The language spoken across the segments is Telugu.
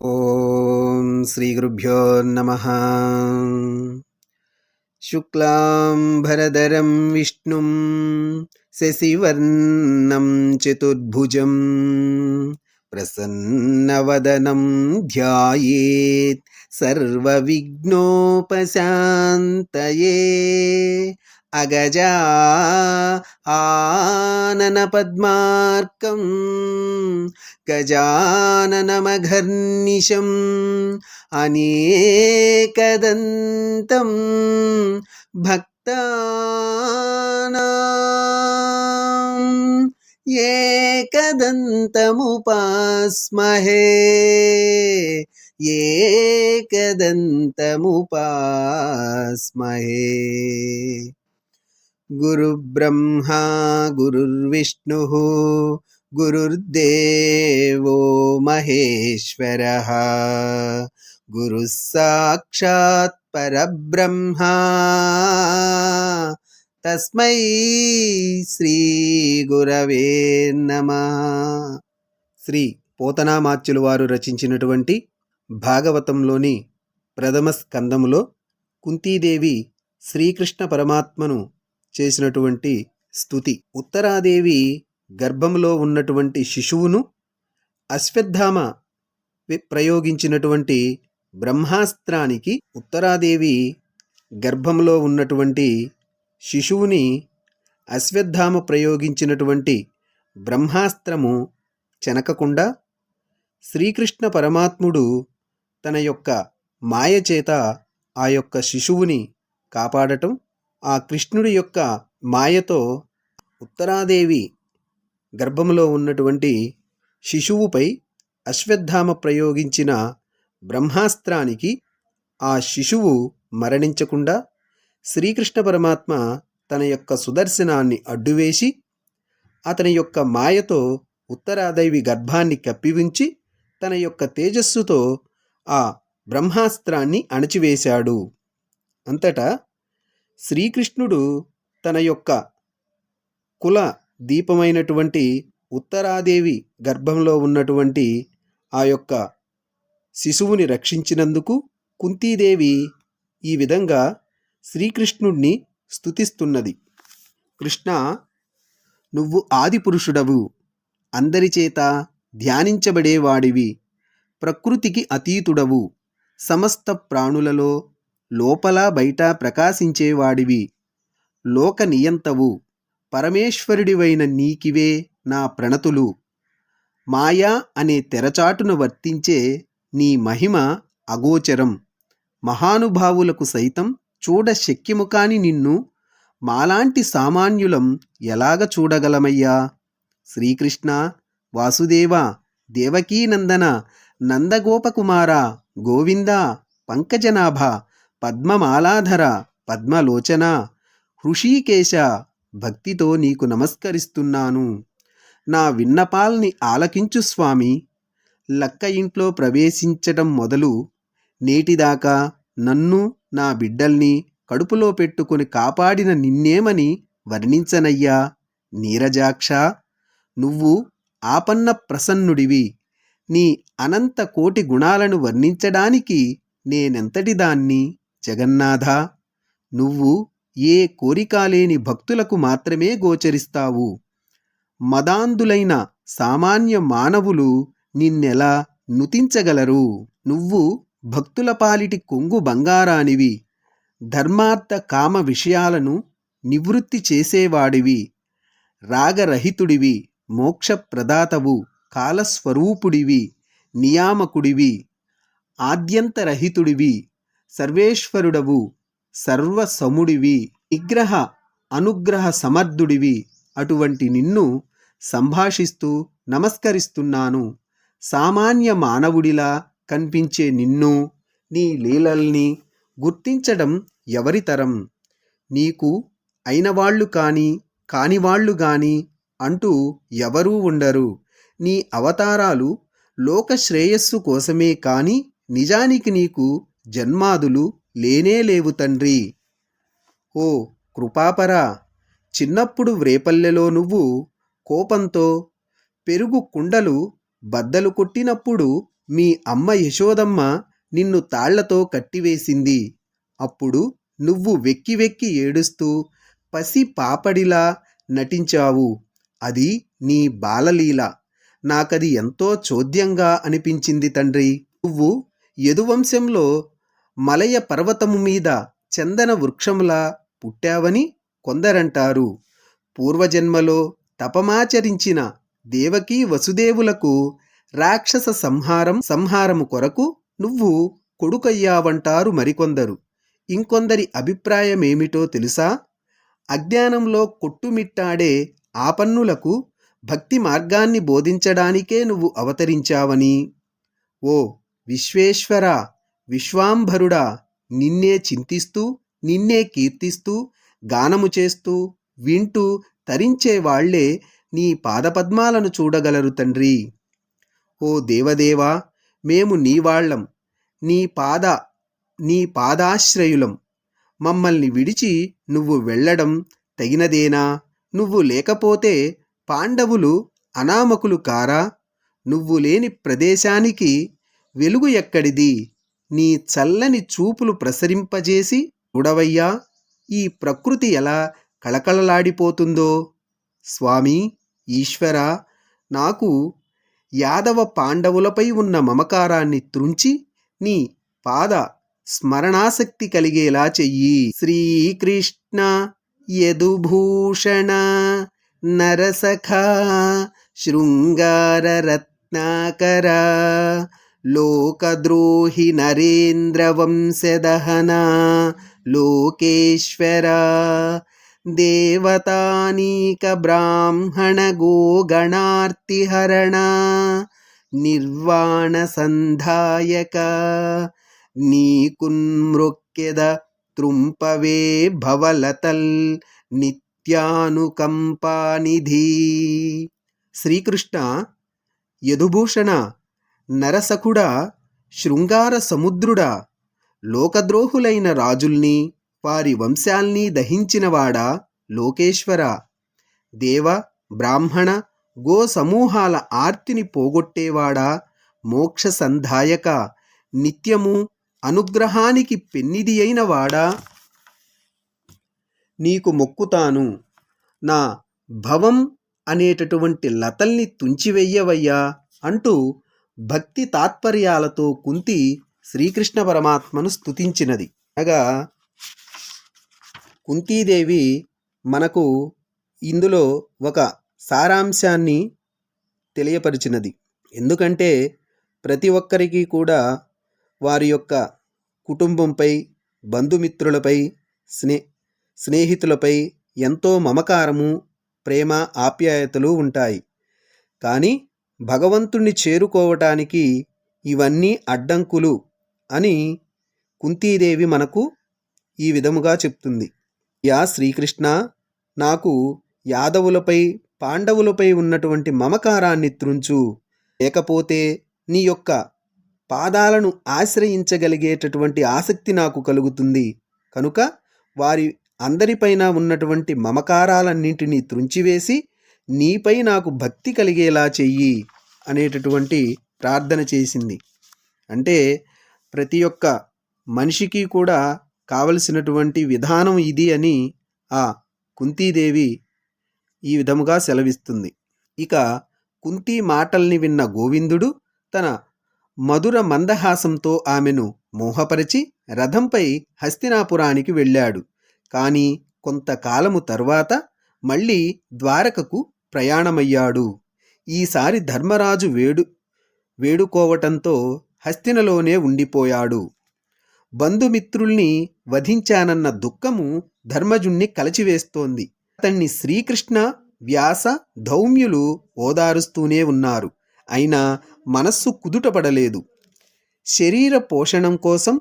ఓం శ్రీ గురుభ్యో నమః. శుక్లాంబరధరం విష్ణుం శశివర్ణం చతుర్భుజం ప్రసన్నవదనం ధ్యాయేత్ సర్వవిఘ్నోపశాంతయే. అగజా ఆనన పద్మార్కం గజాననమఘర్నిశం అనేకదంతం భక్తానాం ఏకదంతముపాస్మహే. ఏకదంతముపాస్మహే. గురుబ్రహ్మా గురుర్విష్ణుః గురుర్దేవో మహేశ్వరః. గురుః సాక్షాత్ పరబ్రహ్మ తస్మై శ్రీ గురవే నమః. శ్రీ పోతనామాచ్యులు వారు రచించినటువంటి భాగవతంలోని ప్రథమ స్కందములో కుంతీదేవి శ్రీకృష్ణ పరమాత్మను చేసినటువంటి స్తుతి. ఉత్తరాదేవి గర్భంలో ఉన్నటువంటి శిశువును అశ్వత్థామ ప్రయోగించినటువంటి బ్రహ్మాస్త్రానికి, ఉత్తరాదేవి గర్భంలో ఉన్నటువంటి శిశువుని అశ్వత్థామ ప్రయోగించినటువంటి బ్రహ్మాస్త్రము చెనకకుండా శ్రీకృష్ణ పరమాత్ముడు తన యొక్క మాయ చేత ఆ యొక్క శిశువుని కాపాడటం, ఆ కృష్ణుడి యొక్క మాయతో ఉత్తరాదేవి గర్భంలో ఉన్నటువంటి శిశువుపై అశ్వత్థామ ప్రయోగించిన బ్రహ్మాస్త్రానికి ఆ శిశువు మరణించకుండా శ్రీకృష్ణ పరమాత్మ తన యొక్క సుదర్శనాన్ని అడ్డువేసి అతని యొక్క మాయతో ఉత్తరాదేవి గర్భాన్ని కప్పివించి తన యొక్క తేజస్సుతో ఆ బ్రహ్మాస్త్రాన్ని అణచివేశాడు. అంతటా శ్రీకృష్ణుడు తన యొక్క కుల దీపమైనటువంటి ఉత్తరాదేవి గర్భంలో ఉన్నటువంటి ఆ యొక్క శిశువుని రక్షించినందుకు కుంతీదేవి ఈ విధంగా శ్రీకృష్ణుణ్ణి స్తుతిస్తున్నది. కృష్ణ, నువ్వు ఆదిపురుషుడవు, అందరిచేత ధ్యానించబడేవాడివి, ప్రకృతికి అతీతుడవు, సమస్త ప్రాణులలో లోపల బయట ప్రకాశించేవాడివి, లోక నియంతవు, పరమేశ్వరుడివైన నీకివే నా ప్రణతులు. మాయా అనే తెరచాటున వర్తించే నీ మహిమ అగోచరం, మహానుభావులకు సైతం చూడ శక్యము కాని నిన్ను మాలాంటి సామాన్యులం ఎలాగ చూడగలమయ్యా. శ్రీకృష్ణ, వాసుదేవ, దేవకీనందన, నందగోపకుమార, గోవింద, పంకజనాభ, పద్మమాలాధర, పద్మలోచన, హృషీకేశ, భక్తితో నీకు నమస్కరిస్తున్నాను. నా విన్నపాల్ని ఆలకించు స్వామి. లక్క ఇంట్లో ప్రవేశించటం మొదలు నేటిదాకా నన్ను నా బిడ్డల్ని కడుపులో పెట్టుకుని కాపాడిన నిన్నేమని వర్ణించనయ్యా. నీరజాక్ష, నువ్వు ఆపన్న ప్రసన్నుడివి. నీ అనంత కోటి గుణాలను వర్ణించడానికి నేనెంతటి దాన్ని. జగన్నాథ, నువ్వు ఏ కోరికాలేని భక్తులకు మాత్రమే గోచరిస్తావు. మదాంధులైన సామాన్య మానవులు నిన్నెలా నుతించగలరు. నువ్వు భక్తుల పాలిటి కొంగు బంగారానివి, ధర్మార్థ కామ విషయాలను నివృత్తి చేసేవాడివి, రాగరహితుడివి, మోక్షప్రదాతవు, కాలస్వరూపుడివి, నియామకుడివి, ఆద్యంతరహితుడివి, సర్వేశ్వరుడవు, సర్వసముడివి, నిగ్రహ అనుగ్రహ సమర్థుడివి. అటువంటి నిన్ను సంభాషిస్తూ నమస్కరిస్తున్నాను. సామాన్య మానవుడిలా కనిపించే నిన్ను, నీ లీలల్ని గుర్తించడం ఎవరితరం. నీకు అయినవాళ్లు కానీ కానివాళ్లు గాని అంటూ ఎవరూ ఉండరు. నీ అవతారాలు లోక శ్రేయస్సు కోసమే కాని నిజానికి నీకు జన్మాదులు లేనేలేవు తండ్రి. ఓ కృపాపరా, చిన్నప్పుడు వ్రేపల్లెలో నువ్వు కోపంతో పెరుగు కుండలు బద్దలు కొట్టినప్పుడు మీ అమ్మ యశోదమ్మ నిన్ను తాళ్లతో కట్టివేసింది. అప్పుడు నువ్వు వెక్కి వెక్కి ఏడుస్తూ పసి పాపడిలా నటించావు. అది నీ బాలలీల. నాకది ఎంతో చోద్యంగా అనిపించింది తండ్రి. నువ్వు యదువంశంలో మలయ పర్వతము మీద చందన వృక్షములా పుట్టావని కొందరంటారు. పూర్వజన్మలో తపమాచరించిన దేవకీ వసుదేవులకు రాక్షస సంహారము కొరకు నువ్వు కొడుకయ్యావంటారు మరికొందరు. ఇంకొందరి అభిప్రాయమేమిటో తెలుసా? అజ్ఞానంలో కొట్టుమిట్టాడే ఆపన్నులకు భక్తి మార్గాన్ని బోధించడానికే నువ్వు అవతరించావని. ఓ విశ్వేశ్వర, విశ్వాంభరుడా, నిన్నే చింతిస్తూ నిన్నే కీర్తిస్తూ గానము చేస్తూ వింటూ తరించేవాళ్లే నీ పాదపద్మాలను చూడగలరు తండ్రి. ఓ దేవదేవా, మేము నీవాళ్లం, నీ పాదాశ్రయులం. మమ్మల్ని విడిచి నువ్వు వెళ్ళడం తగినదేనా? నువ్వు లేకపోతే పాండవులు అనామకులు కారా? నువ్వు లేని ప్రదేశానికి వెలుగు ఎక్కడిది? నీ చల్లని చూపులు ప్రసరింపజేసి చూడవయ్యా, ఈ ప్రకృతి ఎలా కళకళలాడిపోతుందో. స్వామి ఈశ్వర, నాకు యాదవ పాండవులపై ఉన్న మమకారాన్ని త్రుంచి నీ పాద స్మరణాసక్తి కలిగేలా చెయ్యి. శ్రీకృష్ణ యదుభూషణ నరసఖా శృంగార రత్నాకర లోకద్రోహి నరేంద్ర వంశదహన లోకేశ్వర దేవతానీక బ్రాహ్మణ గోగణార్తిహరణ నిర్వాణ సంధాయక నీకున్మృక్యద త్రుంపవే భవలతల్ నిత్యానుకంపానిధి. శ్రీకృష్ణ, యదుభూషణ, నరసకుడా, శృంగార సముద్రుడా, లోకద్రోహులైన రాజుల్ని వారి వంశాల్ని దహించినవాడా, లోకేశ్వర, దేవ బ్రాహ్మణ గో సమూహాల ఆర్తిని పోగొట్టేవాడా, మోక్ష సంధాయక, నిత్యము అనుగ్రహానికి పెన్నిది అయిన వాడా, నీకు మొక్కుతాను. నా భవం అనేటటువంటి లతల్ని తుంచివెయ్యవయ్యా అంటూ భక్తి తాత్పర్యాలతో కుంతి శ్రీకృష్ణ పరమాత్మను స్తుతించినది. అనగా కుంతీదేవి మనకు ఇందులో ఒక సారాంశాన్ని తెలియపరిచినది. ఎందుకంటే ప్రతి ఒక్కరికి కూడా వారి యొక్క కుటుంబంపై, బంధుమిత్రులపై, స్నేహితులపై ఎంతో మమకారము, ప్రేమ, ఆప్యాయతలు ఉంటాయి. కానీ భగవంతుణ్ణి చేరుకోవటానికి ఇవన్నీ అడ్డంకులు అని కుంతీదేవి మనకు ఈ విధముగా చెప్తుంది. యా శ్రీకృష్ణ, నాకు యాదవులపై, పాండవులపై ఉన్నటువంటి మమకారాన్ని త్రుంచు. లేకపోతే నీ యొక్క పాదాలను ఆశ్రయించగలిగేటటువంటి ఆసక్తి నాకు కలుగుతుంది. కనుక వారి అందరిపైన ఉన్నటువంటి మమకారాలన్నింటినీ త్రుంచివేసి నీపై నాకు భక్తి కలిగేలా చెయ్యి అనేటటువంటి ప్రార్థన చేసింది. అంటే ప్రతి ఒక్క మనిషికి కూడా కావలసినటువంటి విధానం ఇది అని ఆ కుంతీదేవి ఈ విధముగా సెలవిస్తుంది. ఇక కుంతి మాటల్ని విన్న గోవిందుడు తన మధుర మందహాసంతో ఆమెను మోహపరిచి రథంపై హస్తినాపురానికి వెళ్ళాడు. కానీ కొంతకాలము తర్వాత మళ్ళీ ద్వారకకు ప్రయాణమయ్యాడు. ఈసారి ధర్మరాజు వేడుకోవటంతో హస్తినలోనే ఉండిపోయాడు. బంధుమిత్రుల్ని వధించానన్న దుఃఖము ధర్మజుణ్ణి కలచివేస్తోంది. అతన్ని శ్రీకృష్ణ, వ్యాస, ధౌమ్యులు ఓదారుస్తూనే ఉన్నారు. అయినా మనస్సు కుదుటపడలేదు. శరీర పోషణం కోసం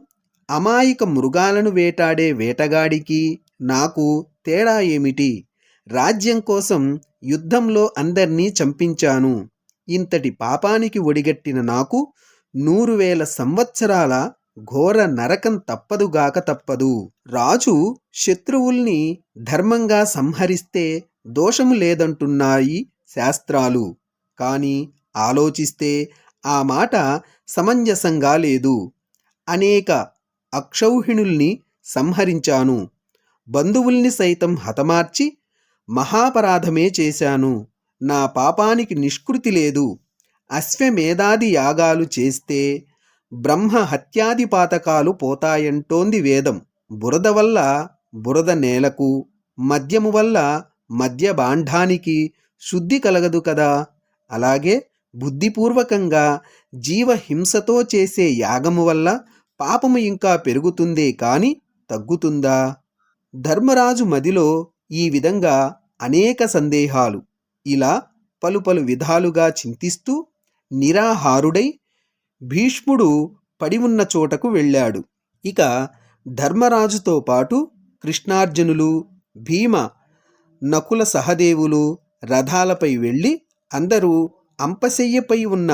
అమాయక మృగాలను వేటాడే వేటగాడికి నాకు తేడా ఏమిటి? రాజ్యం కోసం యుద్ధంలో అందర్నీ చంపించాను. ఇంతటి పాపానికి ఒడిగట్టిన నాకు 100,000 సంవత్సరాల ఘోర నరకం తప్పదుగాక తప్పదు. రాజు శత్రువుల్ని ధర్మంగా సంహరిస్తే దోషము లేదంటున్నాయి శాస్త్రాలు. కానీ ఆలోచిస్తే ఆ మాట సమంజసంగా లేదు. అనేక అక్షౌహిణుల్ని సంహరించాను. బంధువుల్ని సైతం హతమార్చి మహాపరాధమే చేశాను. నా పాపానికి నిష్కృతి లేదు. అశ్వమేధాది యాగాలు చేస్తే బ్రహ్మ హత్యాది పాతకాలు పోతాయంటోంది వేదం. బురద వల్ల బురద నేలకు, మద్యము వల్ల మద్య బాండానికి శుద్ధి కలగదు కదా. అలాగే బుద్ధిపూర్వకంగా జీవహింసతో చేసే యాగము వల్ల పాపము ఇంకా పెరుగుతుందే కాని తగ్గుతుందా? ధర్మరాజు మదిలో ఈ విధంగా అనేక సందేహాలు. ఇలా పలు పలు విధాలుగా చింతిస్తూ నిరాహారుడై భీష్ముడు పడి ఉన్న చోటకు వెళ్ళాడు. ఇక ధర్మరాజుతో పాటు కృష్ణార్జునులు, భీమ, నకుల సహదేవులు రథాలపై వెళ్ళి అందరూ అంపశయ్యపై ఉన్న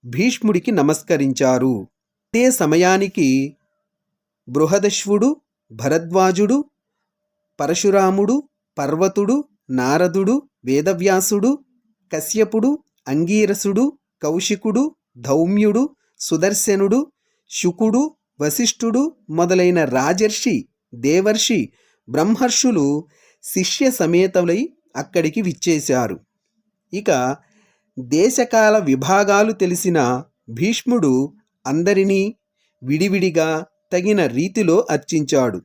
భీష్ముడికి నమస్కరించారు. అదే సమయానికి బృహదశ్వుడు, భరద్వాజుడు, పరశురాముడు, పర్వతుడు, నారదుడు, వేదవ్యాసుడు, కశ్యపుడు, అంగీరసుడు, కౌశికుడు, ధౌమ్యుడు, సుదర్శనుడు, శుకుడు, వశిష్ఠుడు మొదలైన రాజర్షి, దేవర్షి, బ్రహ్మర్షులు శిష్య సమేతలై అక్కడికి విచ్చేశారు. ఇక దేశకాల విభాగాలు తెలిసిన భీష్ముడు అందరినీ విడివిడిగా తగిన రీతిలో అర్చించాడు.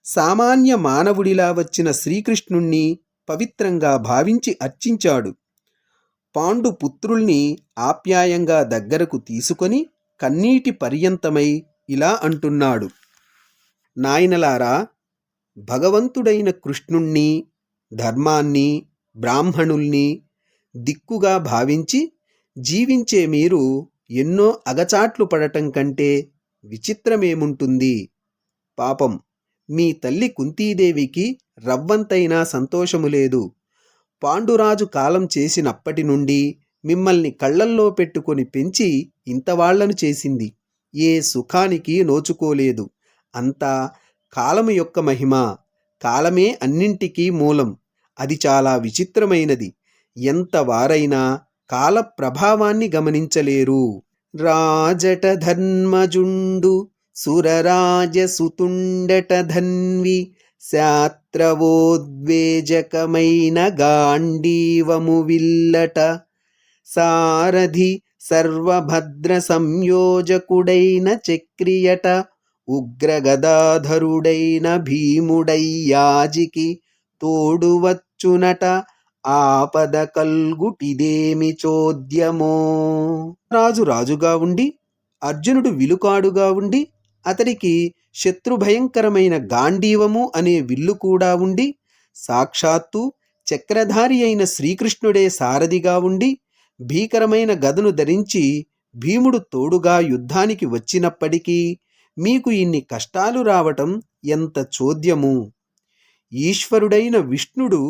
సామాన్య మానవుడిలా వచ్చిన శ్రీకృష్ణుణ్ణి పవిత్రంగా భావించి అర్చించాడు. పాండు పుత్రుల్ని ఆప్యాయంగా దగ్గరకు తీసుకొని కన్నీటి పర్యంతమై ఇలా అంటున్నాడు: నాయనలారా, భగవంతుడైన కృష్ణుణ్ణి, ధర్మాన్ని, బ్రాహ్మణుల్ని దిక్కుగా భావించి జీవించే మీరు ఎన్నో అగచాట్లు పడటం కంటే విచిత్రమేముంటుంది? పాపం, మీ తల్లి కుంతీదేవికి రవ్వంతైనా సంతోషము లేదు. పాండురాజు కాలం చేసినప్పటి నుండి మిమ్మల్ని కళ్ళల్లో పెట్టుకొని పెంచి ఇంతవాళ్లను చేసింది. ఏ సుఖానికి నోచుకోలేదు. అంతా కాలము యొక్క మహిమ. కాలమే అన్నింటికీ మూలం. అది చాలా విచిత్రమైనది. ఎంత వారైనా కాల ప్రభావాన్ని గమనించలేరు. రాజట ధర్మజుండు సురరాజసుతుండట ధన్వి శాత్రవోద్వేజకమైన గాండీవము విల్లట సారథి సర్వభద్ర సంయోజకుడైన చక్రియట ఉగ్రగదాధరుడైన భీముడయ్యాజికి తోడువచ్చునట ఆపద కల్గుటిదేమి చోద్యమో. రాజు రాజుగా ఉండి, అర్జునుడు విలుకాడుగా ఉండి, అతడికి శత్రుభయంకరమైన గాంధీవము అనే విల్లు కూడా ఉండి, సాక్షాత్తు చక్రధారి అయిన శ్రీకృష్ణుడే సారథిగా ఉండి, భీకరమైన గదను ధరించి భీముడు తోడుగా యుద్ధానికి వచ్చినప్పటికీ మీకు ఇన్ని కష్టాలు రావటం ఎంత చోద్యము. ఈశ్వరుడైన విష్ణుడు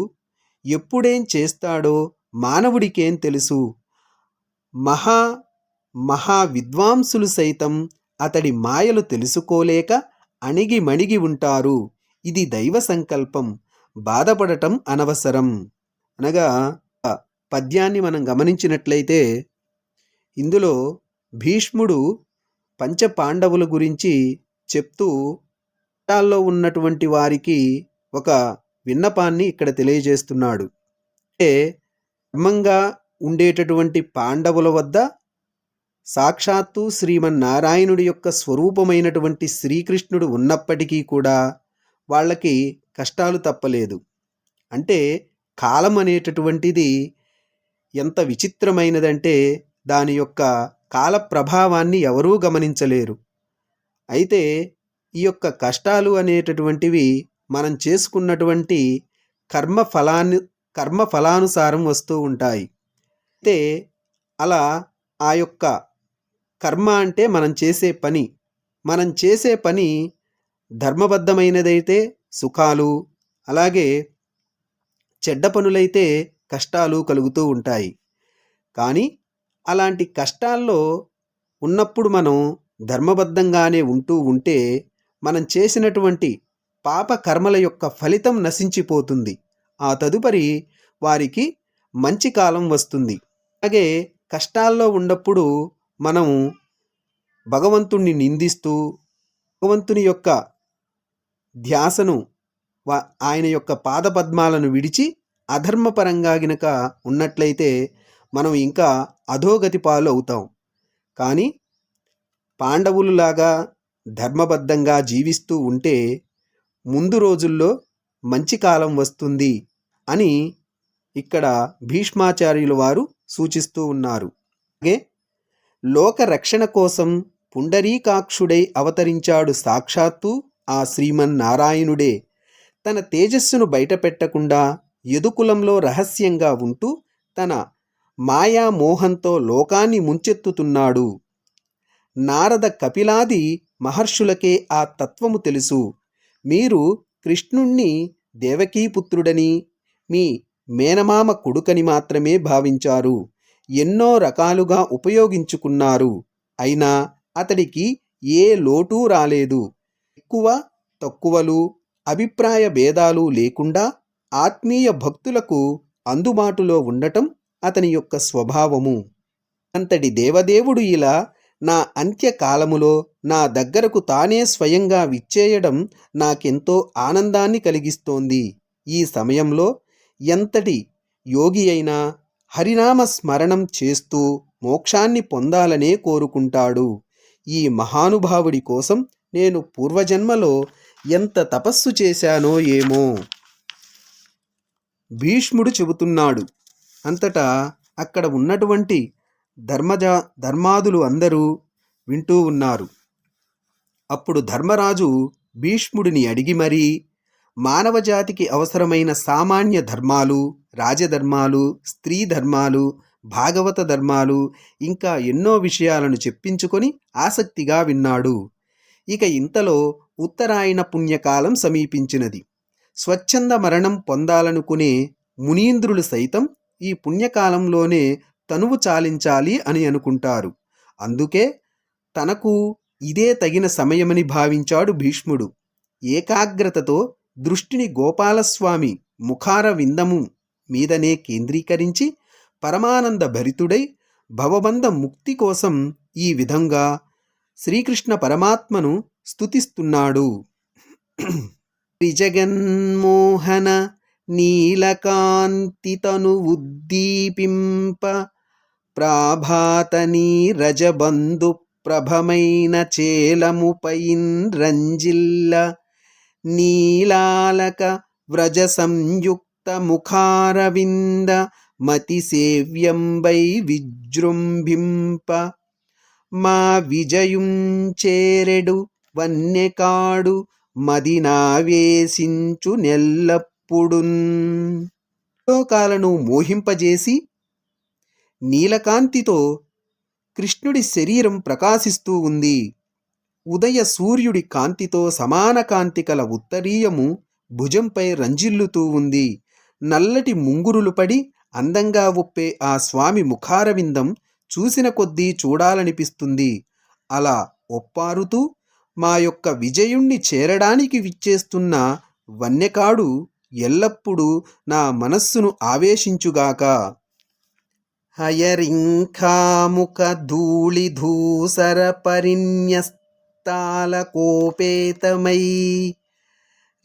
ఎప్పుడేం చేస్తాడో మానవుడికేం తెలుసు. మహా విద్వాంసులు సైతం అతడి మాయలు తెలుసుకోలేక అణిగి మణిగి ఉంటారు. ఇది దైవ సంకల్పం. బాధపడటం అనవసరం. అనగా పద్యాన్ని మనం గమనించినట్లయితే ఇందులో భీష్ముడు పంచపాండవుల గురించి చెప్తూ లో ఉన్నటువంటి వారికి ఒక విన్నపాన్ని ఇక్కడ తెలియజేస్తున్నాడు. అంటే ధర్మంగా ఉండేటటువంటి పాండవుల వద్ద సాక్షాత్తు శ్రీమన్నారాయణుడి యొక్క స్వరూపమైనటువంటి శ్రీకృష్ణుడు ఉన్నప్పటికీ కూడా వాళ్ళకి కష్టాలు తప్పలేదు. అంటే కాలం అనేటటువంటిది ఎంత విచిత్రమైనదంటే దాని యొక్క కాల ప్రభావాన్ని ఎవరూ గమనించలేరు. అయితే ఈ యొక్క కష్టాలు అనేటటువంటివి మనం చేసుకున్నటువంటి కర్మ ఫలానుసారం వస్తూ ఉంటాయి. అయితే అలా ఆ యొక్క కర్మ అంటే మనం చేసే పని ధర్మబద్ధమైనదైతే సుఖాలు, అలాగే చెడ్డ పనులైతే కష్టాలు కలుగుతూ ఉంటాయి. కానీ అలాంటి కష్టాల్లో ఉన్నప్పుడు మనం ధర్మబద్ధంగానే ఉంటూ ఉంటే మనం చేసినటువంటి పాప కర్మల యొక్క ఫలితం నశించిపోతుంది. ఆ తదుపరి వారికి మంచి కాలం వస్తుంది. అలాగే కష్టాల్లో ఉన్నప్పుడు మనం భగవంతుణ్ణి నిందిస్తూ భగవంతుని యొక్క ధ్యాసను ఆయన యొక్క పాదపద్మాలను విడిచి అధర్మపరంగా గినక ఉన్నట్లయితే మనం ఇంకా అధోగతి పాలు అవుతాం. కానీ పాండవులులాగా ధర్మబద్ధంగా జీవిస్తూ ఉంటే ముందు రోజుల్లో మంచి కాలం వస్తుంది అని ఇక్కడ భీష్మాచార్యుల వారు సూచిస్తూ ఉన్నారు. అలాగే లోక రక్షణ కోసం పుండరీకాక్షుడై అవతరించాడు సాక్షాత్తు ఆ శ్రీమన్నారాయణుడే. తన తేజస్సును బయటపెట్టకుండా యదుకులంలో రహస్యంగా ఉంటూ తన మాయా మోహంతో లోకాన్ని ముంచెత్తుతున్నాడు. నారద కపిలాది మహర్షులకే ఆ తత్వము తెలుసు. మీరు కృష్ణుణ్ణి దేవకీపుత్రుడని, మీ మేనమామ కొడుకని మాత్రమే భావించారు. ఎన్నో రకాలుగా ఉపయోగించుకున్నారు. అయినా అతడికి ఏ లోటు రాలేదు. ఎక్కువ తక్కువలు, అభిప్రాయ భేదాలు లేకుండా ఆత్మీయ భక్తులకు అందుబాటులో ఉండటం అతని యొక్క స్వభావము. అంతటి దేవదేవుడు ఇలా నా అంత్యకాలములో నా దగ్గరకు తానే స్వయంగా విచ్చేయడం నాకెంతో ఆనందాన్ని కలిగిస్తోంది. ఈ సమయంలో ఎంతటి యోగి అయినా హరినామ స్మరణం చేస్తూ మోక్షాన్ని పొందాలనే కోరుకుంటాడు. ఈ మహానుభావుడి కోసం నేను పూర్వజన్మలో ఎంత తపస్సు చేశానో ఏమో. భీష్ముడు చెబుతున్నాడు. అంతటా అక్కడ ఉన్నటువంటి ధర్మాదులు అందరూ వింటూ ఉన్నారు. అప్పుడు ధర్మరాజు భీష్ముడిని అడిగి మరీ మానవజాతికి అవసరమైన సామాన్య ధర్మాలు, రాజధర్మాలు, స్త్రీ ధర్మాలు, భాగవత ధర్మాలు, ఇంకా ఎన్నో విషయాలను చెప్పించుకొని ఆసక్తిగా విన్నాడు. ఇక ఇంతలో ఉత్తరాయణ పుణ్యకాలం సమీపించినది. స్వచ్ఛంద మరణం పొందాలనుకునే మునీంద్రులు సైతం ఈ పుణ్యకాలంలోనే తనువు చాలించాలి అని అనుకుంటారు. అందుకే తనకు ఇదే తగిన సమయమని భావించాడు భీష్ముడు. ఏకాగ్రతతో దృష్టిని గోపాలస్వామి ముఖార విందము మీదనే కేంద్రీకరించి పరమానంద భరితుడై భవబంధ ముక్తి కోసం ఈ విధంగా శ్రీకృష్ణ పరమాత్మను స్తుతిస్తున్నాడు. త్రిజగన్మోహన నీలకాంతితను ఉద్దీపింప ప్రాభాతనీ రజబంధు ప్రభమైన చేలముపైన్ రంజిల్ల నీలాలక వ్రజ సంయుక్త ముఖారవింద మతి సేవ్యంబై విజృంభింప మా విజయుం చేరెడు వన్యకాడు మదినావేశించు నెల్లప్పుడున్. లోకాలను మోహింపజేసి నీలకాంతితో కృష్ణుడి శరీరం ప్రకాశిస్తూ ఉంది. ఉదయ సూర్యుడి కాంతితో సమాన కాంతి కల ఉత్తరీయము భుజంపై రంజిల్లుతూ ఉంది. నల్లటి ముంగురులు పడి అందంగా ఒప్పే ఆ స్వామి ముఖారవిందం చూసిన కొద్దీ చూడాలనిపిస్తుంది. అలా ఒప్పారుతూ మా యొక్క విజయుణ్ణి చేరడానికి విచ్చేస్తున్న వన్యకాడు ఎల్లప్పుడూ నా మనస్సును ఆవేశించుగాక. హయరింఖాముఖ ధూళిధూసర పరిన్యస్తాలకోపేతమై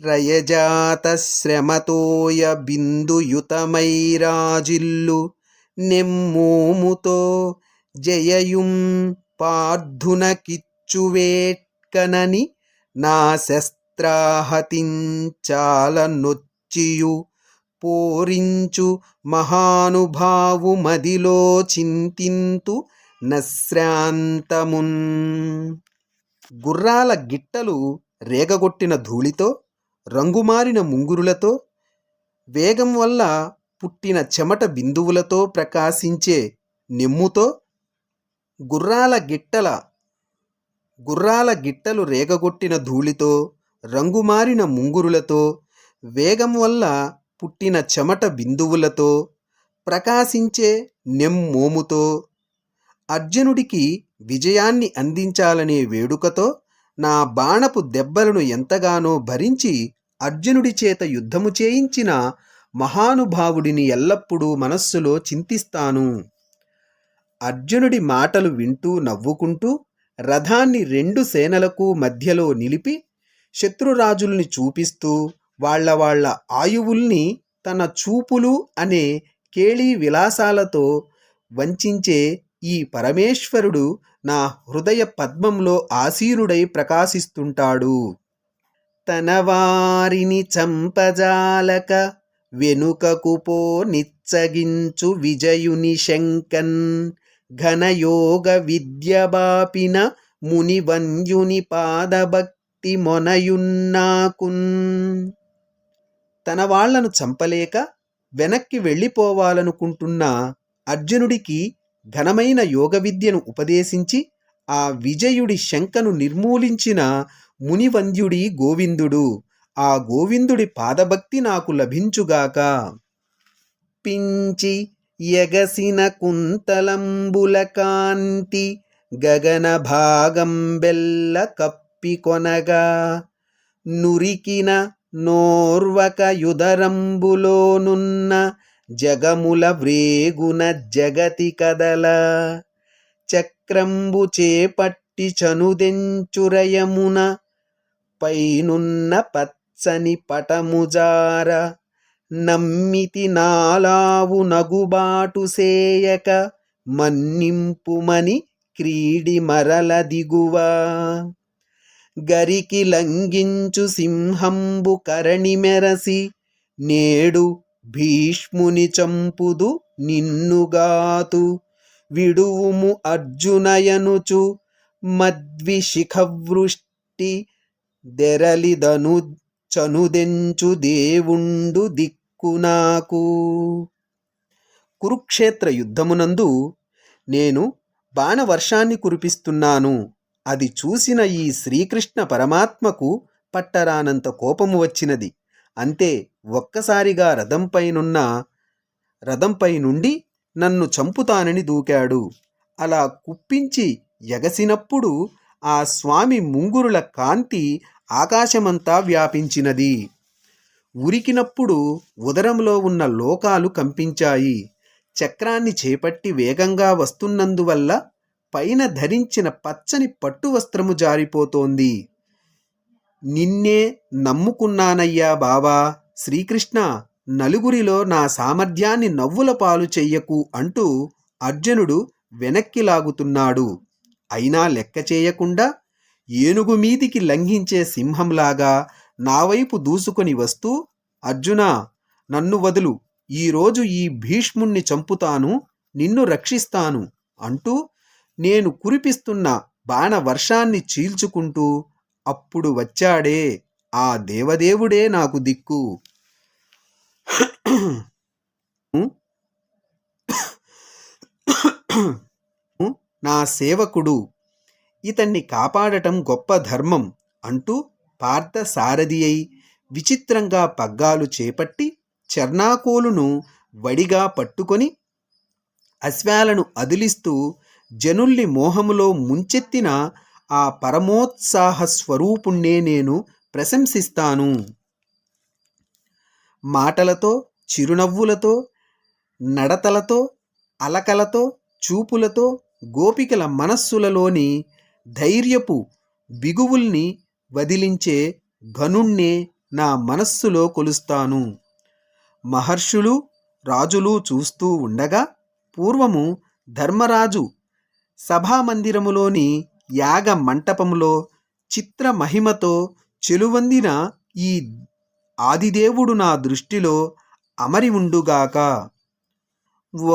రయజాత శ్రమతోయ బిందుయుతమై రాజిల్లు నెమ్మోముతో జయయుం పార్థున కిచ్చువేట్కనని నా శస్త్రాహతించాల నొచ్చియు పోరించు మహానుభావు మదిలో చింతింతు నశ్రాంతమున్. గుర్రాల గిట్టలు రేగగొట్టిన ధూళితో, రంగుమారిన ముంగురులతో, వేగం వల్ల పుట్టిన చెమట బిందువులతో ప్రకాశించే నెమ్ముతో గుర్రాల గిట్టలు రేగగొట్టిన ధూళితో, రంగుమారిన ముంగురులతో, వేగం వల్ల పుట్టిన చెమట బిందువులతో ప్రకాశించే నెమ్మోముతో అర్జునుడికి విజయాన్ని అందించాలనే వేడుకతో నా బాణపు దెబ్బలను ఎంతగానో భరించి అర్జునుడి చేత యుద్ధము చేయించిన మహానుభావుడిని ఎల్లప్పుడూ మనస్సులో చింతిస్తాను. అర్జునుడి మాటలు వింటూ నవ్వుకుంటూ రథాన్ని రెండు సేనలకు మధ్యలో నిలిపి శత్రురాజుల్ని చూపిస్తూ వాళ్ళ ఆయువుల్ని తన చూపులు అనే కేళీ విలాసాలతో వంచించే ఈ పరమేశ్వరుడు నా హృదయ పద్మంలో ఆసీనుడై ప్రకాశిస్తుంటాడు. తన వారిని చంపజాలక వెనుకకు పో నిచ్చగించు విజయుని శంకన్ ఘనయోగ విద్య బాపిన మునివంద్యుని పాదభక్తి మొనయున్నాకున్. తన వాళ్లను చంపలేక వెనక్కి వెళ్ళిపోవాలనుకుంటున్న అర్జునుడికి ఘనమైన యోగ విద్యను ఉపదేశించి ఆ విజయుడి శంకను నిర్మూలించిన మునివంద్యుడి గోవిందుడు. ఆ గోవిందుడి పాదభక్తి నాకు లభించుగాక. పించి ఎగసిన కుంతలంబుల కాంతి గగన భాగం బెల్ల కప్పికొనగా నురికిన నోర్వక యుదరంబులోనున్న జగముల వ్రేగున జగతి కదల చక్రంబు చేపట్టి చనుదెంచురయమున పైనున్న పచ్చని పటముజార నమ్మితి నాలావు నగుబాటు సేయక మన్నింపుమని క్రీడి మరల దిగువా గరికి లంఘించు సింహంబు కరణి మెరసి నేడు భీష్ముని చంపుదు నిన్నుగాతు విడువుము అర్జునయనుచు మద్విశిఖవృష్టి దెరలిదను చనుదెంచు దేవుండు దిక్కు నాకు. కురుక్షేత్ర యుద్ధమునందు నేను బాణవర్షాన్ని కురిపిస్తున్నాను. అది చూసిన ఈ శ్రీకృష్ణ పరమాత్మకు పట్టరానంత కోపము వచ్చినది. అంతే ఒక్కసారిగా రథంపై నుండి నన్ను చంపుతానని దూకాడు. అలా కుప్పించి ఎగసినప్పుడు ఆ స్వామి ముంగురుల కాంతి ఆకాశమంతా వ్యాపించినది. ఉరికినప్పుడు ఉదరంలో ఉన్న లోకాలు కంపించాయి. చక్రాన్ని చేపట్టి వేగంగా వస్తున్నందువల్ల పైన ధరించిన పచ్చని పట్టు వస్త్రము జారిపోతోంది. నిన్నే నమ్ముకున్నానయ్యా బావా శ్రీకృష్ణ, నలుగురిలో నా సామర్థ్యాన్ని నవ్వుల పాలు చెయ్యకు అంటూ అర్జునుడు వెనక్కి లాగుతున్నాడు. అయినా లెక్క చేయకుండా ఏనుగు మీదికి లంఘించే సింహంలాగా నా వైపు దూసుకొని వస్తూ, అర్జునా నన్ను వదులు, ఈరోజు ఈ భీష్ముణ్ణి చంపుతాను, నిన్ను రక్షిస్తాను అంటూ నేను కురిపిస్తున్న బాణవర్షాన్ని చీల్చుకుంటూ అప్పుడు వచ్చాడే ఆ దేవదేవుడే నాకు దిక్కు. నా సేవకుడు, ఇతన్ని కాపాడటం గొప్ప ధర్మం అంటూ పార్థ సారథి అయి విచిత్రంగా పగ్గాలు చేపట్టి చర్నాకోలును వడిగా పట్టుకొని అశ్వాలను అదిలిస్తూ జనుల్ని మోహములో ముంచెత్తిన ఆ పరమోత్సాహ స్వరూపుణ్ణే నేను ప్రశంసిస్తాను. మాటలతో, చిరునవ్వులతో, నడతలతో, అలకలతో, చూపులతో గోపికల మనస్సులలోని ధైర్యపు బిగువుల్ని వదిలించే ఘనుణ్ణే నా మనస్సులో కొలుస్తాను. మహర్షులు, రాజులు చూస్తూ ఉండగా పూర్వము ధర్మరాజు సభామందిరములోని యాగ మంటపములో చిత్ర మహిమతో చెలువొందిన ఈ ఆదిదేవుడు నా దృష్టిలో అమరి ఉండుగాక.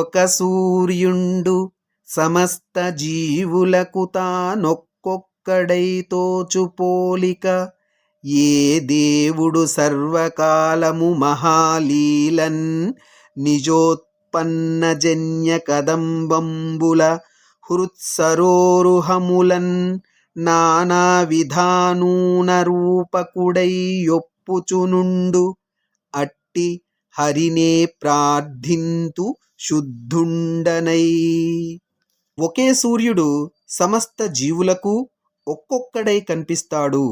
ఒక సూర్యుండు సమస్త జీవులకు తానొక్కొక్కడై తోచు పోలిక, ఏ దేవుడు సర్వకాలము మహాలీలన్ నిజోత్పన్న జన్య కదంబంబుల హృత్సరోరుహములన్ నానా విధానూన రూపకుడై యొప్పుచునుండు అట్టి హరినే ప్రార్థింతు శుద్ధుండనై. ఒకే సూర్యుడు సమస్త జీవులకు ఒక్కొక్కడై కనిపిస్తాడు.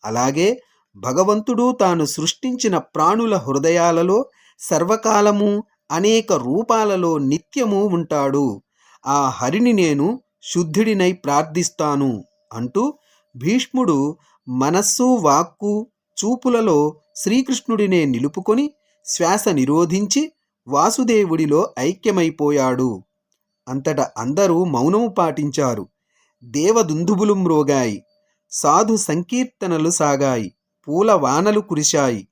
అలాగే భగవంతుడు తాను సృష్టించిన ప్రాణుల హృదయాలలో సర్వకాలము అనేక రూపాలలో నిత్యము ఉంటాడు. ఆ హరిని నేను శుద్ధుడినై ప్రార్థిస్తాను అంటూ భీష్ముడు మనస్సు వాక్కు చూపులలో శ్రీకృష్ణుడినే నిలుపుకొని శ్వాస నిరోధించి వాసుదేవుడిలో ఐక్యమైపోయాడు. అంతట అందరూ మౌనము పాటించారు. దేవదుందుబులు మ్రోగాయి. సాధు సంకీర్తనలు సాగాయి. పూల వానలు కురిశాయి.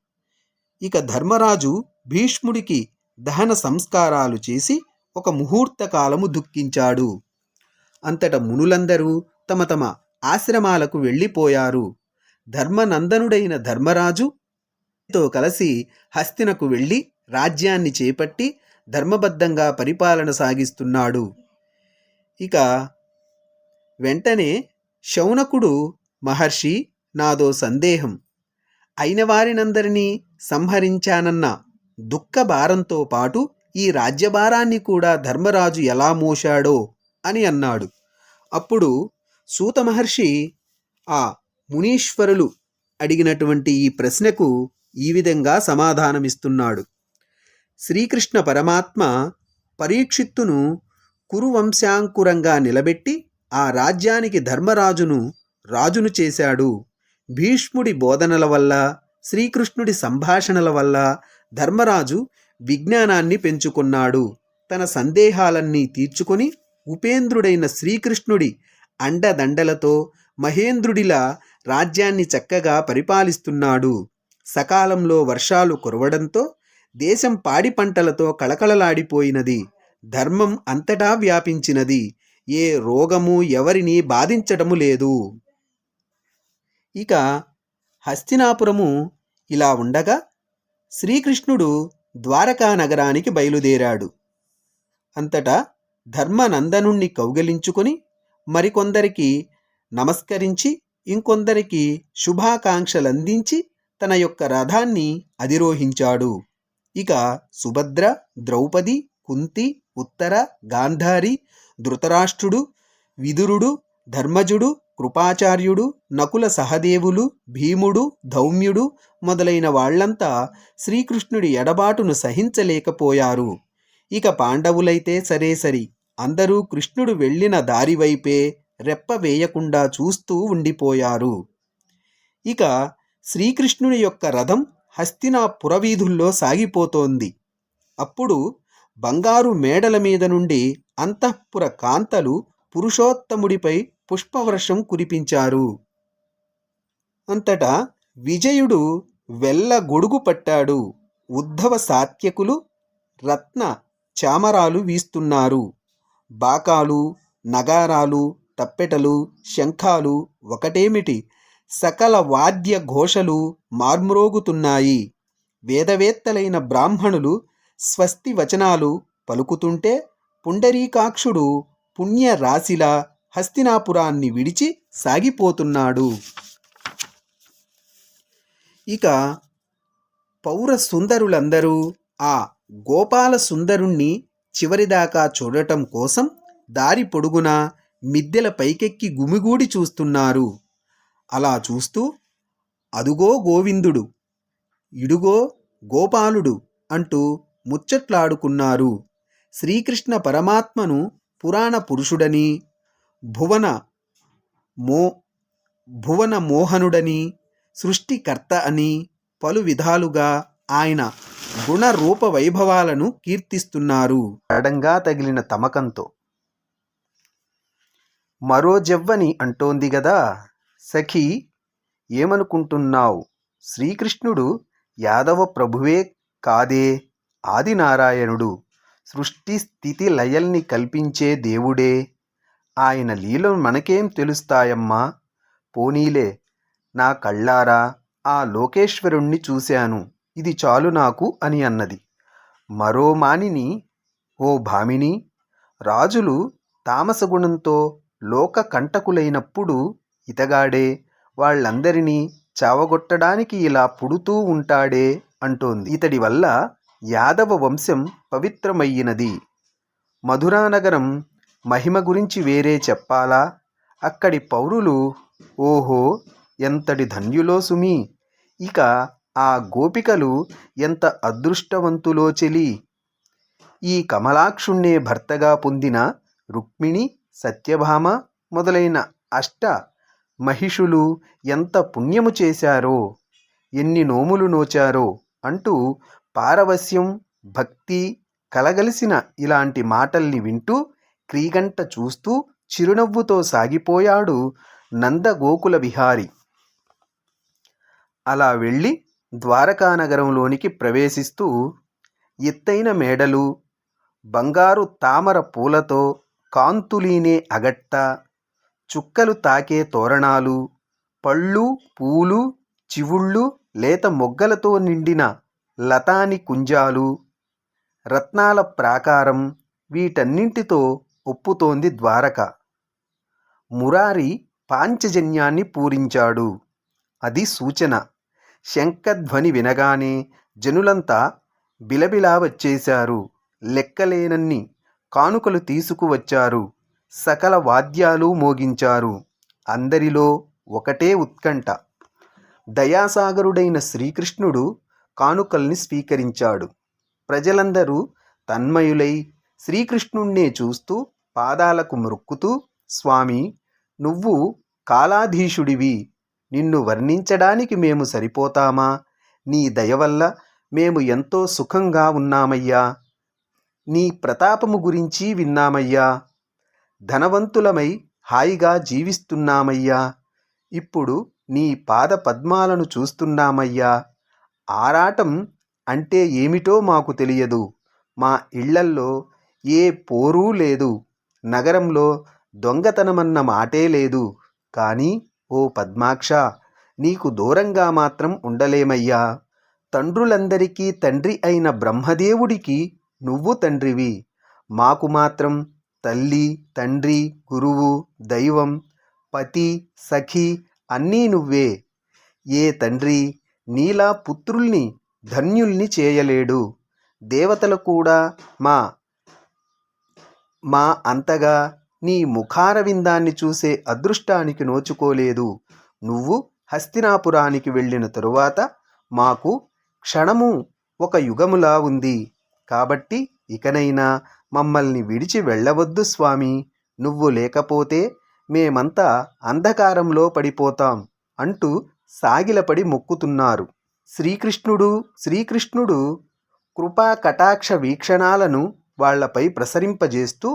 ఇక ధర్మరాజు భీష్ముడికి దహన సంస్కారాలు చేసి ఒక ముహూర్త కాలము దుఃఖించాడు. అంతట మునులందరూ తమ తమ ఆశ్రమాలకు వెళ్ళిపోయారు. ధర్మనందనుడైన ధర్మరాజు తో కలిసి హస్తినకు వెళ్ళి రాజ్యాన్ని చేపట్టి ధర్మబద్ధంగా పరిపాలన సాగిస్తున్నాడు. ఇక వెంటనే శౌనకుడు, మహర్షి, నాదో సందేహం. అయిన వారినందరినీ సంహరించానన్న దుఃఖ భారంతో పాటు ఈ రాజ్యభారాన్ని కూడా ధర్మరాజు ఎలా మోశాడో అని అన్నాడు. అప్పుడు సూత మహర్షి ఆ మునీశ్వరులు అడిగినటువంటి ఈ ప్రశ్నకు ఈ విధంగా సమాధానమిస్తున్నాడు. శ్రీకృష్ణ పరమాత్మ పరీక్షిత్తును కురువంశాంకురంగా నిలబెట్టి ఆ రాజ్యానికి ధర్మరాజును రాజును చేశాడు. భీష్ముడి బోధనల వల్ల, శ్రీకృష్ణుడి సంభాషణల వల్ల ధర్మరాజు విజ్ఞానాన్ని పెంచుకున్నాడు. తన సందేహాలన్నీ తీర్చుకొని ఉపేంద్రుడైన శ్రీకృష్ణుడి అండదండలతో మహేంద్రుడిలా రాజ్యాన్ని చక్కగా పరిపాలిస్తున్నాడు. సకాలంలో వర్షాలు కురవడంతో దేశం పాడి పంటలతో కళకళలాడిపోయినది. ధర్మం అంతటా వ్యాపించినది. ఏ రోగము ఎవరిని బాధించటము లేదు. ఇక హస్తినాపురము ఇలా ఉండగా శ్రీకృష్ణుడు ద్వారకా నగరానికి బయలుదేరాడు. అంతటా ధర్మనందనుణ్ణి కౌగలించుకొని మరికొందరికి నమస్కరించి ఇంకొందరికి శుభాకాంక్షలందించి తన యొక్క రథాన్ని అధిరోహించాడు. ఇక సుభద్ర, ద్రౌపది, కుంతి, ఉత్తర, గాంధారి, ధృతరాష్ట్రుడు, విదురుడు, ధర్మజుడు, కృపాచార్యుడు, నకుల సహదేవులు, భీముడు, ధౌమ్యుడు మొదలైన వాళ్లంతా శ్రీకృష్ణుడి ఎడబాటును సహించలేకపోయారు. ఇక పాండవులైతే సరేసరి అందరూ కృష్ణుడు వెళ్ళిన దారివైపే రెప్ప వేయకుండా చూస్తూ ఉండిపోయారు. ఇక శ్రీకృష్ణుని యొక్క రథం హస్తినా పురవీధుల్లో సాగిపోతోంది. అప్పుడు బంగారు మేడల మీద నుండి అంతఃపుర కాంతలు పురుషోత్తముడిపై పుష్పవర్షం కురిపించారు. అంతటా విజయుడు వెల్ల గొడుగు పట్టాడు. ఉద్ధవ సాత్యకులు రత్న చామరాలు వీస్తున్నారు. బాకాలు, నగారాలు, తప్పెటలు, శంఖాలు ఒకటేమిటి సకల వాద్య ఘోషలు మార్మ్రోగుతున్నాయి. వేదవేత్తలైన బ్రాహ్మణులు స్వస్తి వచనాలు పలుకుతుంటే పుండరీకాక్షుడు పుణ్యరాశిలా హస్తినాపురాన్ని విడిచి సాగిపోతున్నాడు. ఇక పౌర సుందరులందరూ ఆ గోపాల సుందరుణ్ణి చివరిదాకా చూడటం కోసం దారి పొడుగునా మిద్దెల పైకెక్కి గుమిగూడి చూస్తున్నారు. అలా చూస్తూ అదుగో గోవిందుడు, ఇడుగో గోపాలుడు అంటూ ముచ్చట్లాడుకున్నారు. శ్రీకృష్ణ పరమాత్మను పురాణ పురుషుడని, భువన మోహనుడని, సృష్టికర్త అని పలు విధాలుగా ఆయన గుణరూప వైభవాలను కీర్తిస్తున్నారు. అడంగా తగిలిన తమకంతో మరో జవ్వని అంటోంది గదా, సఖీ ఏమనుకుంటున్నావు? శ్రీకృష్ణుడు యాదవ ప్రభువే కాదే, ఆదినారాయణుడు, సృష్టి స్థితి లయల్ని కల్పించే దేవుడే. ఆయన లీలలు మనకేం తెలుస్తాయమ్మా? పోనీలే, నా కళ్ళారా ఆ లోకేశ్వరుణ్ణి చూశాను, ఇది చాలు నాకు అని అన్నది. మరో మానిని, ఓ భామిని, రాజులు తామసగుణంతో లోక కంటకులైనప్పుడు ఇతగాడే వాళ్ళందరినీ చావగొట్టడానికి ఇలా పుడుతూ ఉంటాడే అంటోంది. ఇతడి వల్ల యాదవ వంశం పవిత్రమయ్యినది. మధురానగరం మహిమ గురించి వేరే చెప్పాలా? అక్కడి పౌరులు ఓహో ఎంతటి ధన్యులో సుమి. ఇక ఆ గోపికలు ఎంత అదృష్టవంతులో చెలి. ఈ కమలాక్షుణ్ణే భర్తగా పొందిన రుక్మిణి, సత్యభామ మొదలైన అష్ట మహిషులు ఎంత పుణ్యము చేశారో, ఎన్ని నోములు నోచారో అంటూ పారవస్యం, భక్తి కలగలిసిన ఇలాంటి మాటల్ని వింటూ క్రీగంట చూస్తూ చిరునవ్వుతో సాగిపోయాడు నందగోకుల విహారి. అలా వెళ్ళి ద్వారకానగరంలోనికి ప్రవేశిస్తూ ఎత్తైన మేడలు, బంగారు తామర పూలతో కాంతులీనే అగట్ట, చుక్కలు తాకే తోరణాలు, పళ్ళు, పూలు, చివుళ్ళు, లేత మొగ్గలతో నిండిన లతాని కుంజాలు, రత్నాల ప్రాకారం, వీటన్నింటితో ఒప్పుతోంది ద్వారక. మురారి పాంచజన్యాన్ని పూరించాడు. అది సూచన. శంఖధ్వని వినగానే జనులంతా బిలబిలా వచ్చేశారు. లెక్కలేనన్ని కానుకలు తీసుకువచ్చారు. సకల వాద్యాలు మోగించారు. అందరిలో ఒకటే ఉత్కంఠ. దయాసాగరుడైన శ్రీకృష్ణుడు కానుకల్ని స్వీకరించాడు. ప్రజలందరూ తన్మయులై శ్రీకృష్ణుణ్ణే చూస్తూ పాదాలకు మొక్కుతూ, స్వామి, నువ్వు కాలాధీశుడివి, నిన్ను వర్ణించడానికి మేము సరిపోతామా? నీ దయవల్ల మేము ఎంతో సుఖంగా ఉన్నామయ్యా. నీ ప్రతాపము గురించి విన్నామయ్యా. ధనవంతులమై హాయిగా జీవిస్తున్నామయ్యా. ఇప్పుడు నీ పాద పద్మాలను చూస్తున్నామయ్యా. ఆరాటం అంటే ఏమిటో మాకు తెలియదు. మా ఇళ్లల్లో ఏ పోరూ లేదు. నగరంలో దొంగతనమన్న మాటే లేదు. కానీ ఓ పద్మాక్ష, నీకు దూరంగా మాత్రం ఉండలేమయ్యా. తండ్రులందరికీ తండ్రి అయిన బ్రహ్మదేవుడికి నువ్వు తండ్రివి. మాకు మాత్రం తల్లి, తండ్రి, గురువు, దైవం, పతి, సఖి అన్నీ నువ్వే. ఏ తండ్రి నీలా పుత్రుల్ని ధన్యుల్ని చేయలేడు. దేవతలు కూడా మా అంతగా నీ ముఖారవిందాన్ని చూసే అదృష్టానికి నోచుకోలేదు. నువ్వు హస్తినాపురానికి వెళ్ళిన తరువాత మాకు క్షణము ఒక యుగములా ఉంది. కాబట్టి ఇకనైనా మమ్మల్ని విడిచి వెళ్ళవద్దు స్వామి. నువ్వు లేకపోతే మేమంతా అంధకారంలో పడిపోతాం అంటూ సాగిలపడి మొక్కుతున్నారు. శ్రీకృష్ణుడు కృపా కటాక్ష వీక్షణాలను వాళ్లపై ప్రసరింపజేస్తూ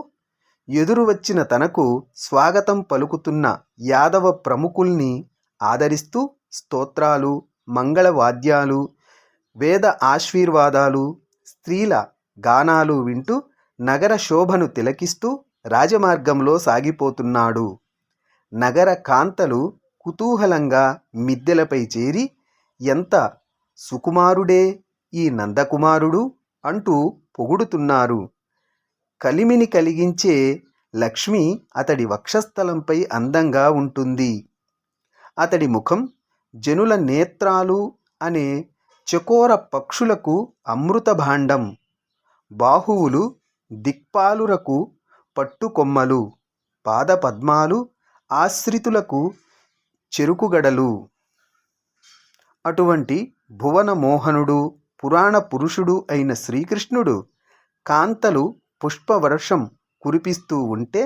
ఎదురు వచ్చిన తనకు స్వాగతం పలుకుతున్న యాదవ ప్రముఖుల్ని ఆదరిస్తూ స్తోత్రాలు, మంగళవాద్యాలు, వేద ఆశీర్వాదాలు, స్త్రీల గానాలు వింటూ నగర శోభను తిలకిస్తూ రాజమార్గంలో సాగిపోతున్నాడు. నగర కాంతలు కుతూహలంగా మిద్దెలపై చేరి, ఎంత సుకుమారుడే ఈ నందకుమారుడు అంటూ పొగుడుతున్నారు. కలిమిని కలిగించే లక్ష్మి అతడి వక్షస్థలంపై అందంగా ఉంటుంది. అతడి ముఖం జనుల నేత్రాలు అనే చకోర పక్షులకు అమృత భాండం. బాహువులు దిక్పాలురకు పట్టుకొమ్మలు, పాదపద్మాలు ఆశ్రితులకు చెరుకుగడలు. అటువంటి భువన మోహనుడు, పురాణ పురుషుడు అయిన శ్రీకృష్ణుడు కాంతలు పుష్పవర్షం కురిపిస్తూ ఉంటే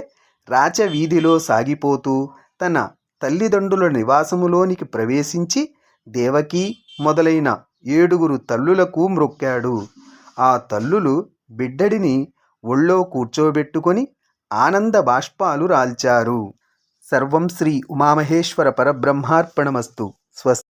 రాచవీధిలో సాగిపోతూ తన తల్లిదండ్రుల నివాసములోనికి ప్రవేశించి దేవకి మొదలైన 7 తల్లులకు మ్రొక్కాడు. ఆ తల్లులు బిడ్డడిని ఒళ్ళో కూర్చోబెట్టుకొని ఆనంద బాష్పాలు రాల్చారు. సర్వం శ్రీ ఉమామహేశ్వర పరబ్రహ్మార్పణమస్తు. స్వస్తి.